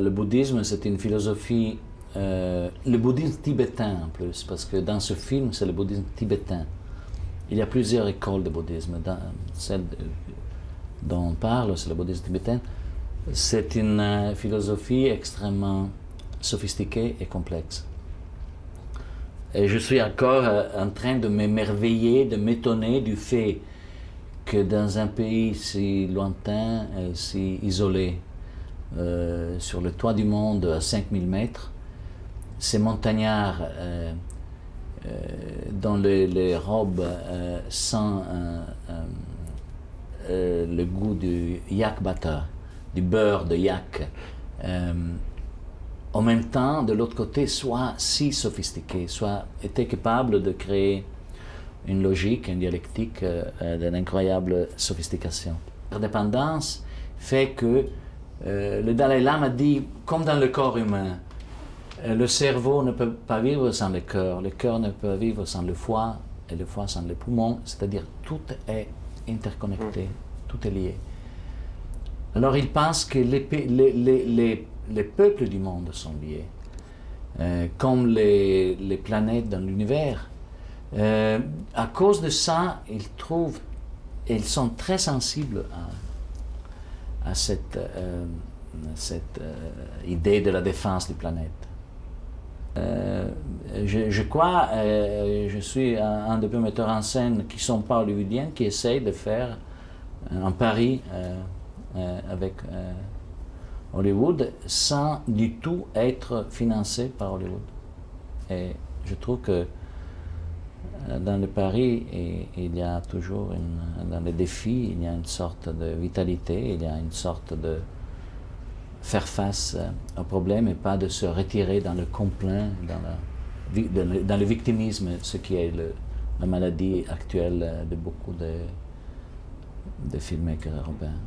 Le bouddhisme, c'est une philosophie, le bouddhisme tibétain en plus, parce que dans ce film, c'est le bouddhisme tibétain. Il y a plusieurs écoles de bouddhisme. Celle dont on parle, c'est le bouddhisme tibétain. C'est une philosophie extrêmement sophistiquée et complexe. Et je suis encore en train de m'émerveiller, de m'étonner du fait que dans un pays si lointain et si isolé, sur le toit du monde à 5000 mètres, ces montagnards dont les robes sentent le goût du yak butter, du beurre de yak, en même temps, de l'autre côté, soient si sophistiqués, soient étaient capables de créer une logique, une dialectique d'une incroyable sophistication. L'indépendance fait que le Dalai Lama dit, comme dans le corps humain, le cerveau ne peut pas vivre sans le cœur ne peut pas vivre sans le foie, et le foie sans les poumons, c'est-à-dire tout est interconnecté, tout est lié. Alors il pense que les peuples du monde sont liés, comme les planètes dans l'univers. À cause de ça, ils sont très sensibles à cette idée de la défense des planètes. Je crois, je suis un des metteurs en scène qui ne sont pas hollywoodiens, qui essayent de faire un pari avec Hollywood sans du tout être financé par Hollywood. Et je trouve que dans le pari, il y a toujours, dans les défis, il y a une sorte de vitalité, il y a une sorte de faire face au problème et pas de se retirer dans le complaint, dans le victimisme, ce qui est la maladie actuelle de beaucoup de filmmakers européens.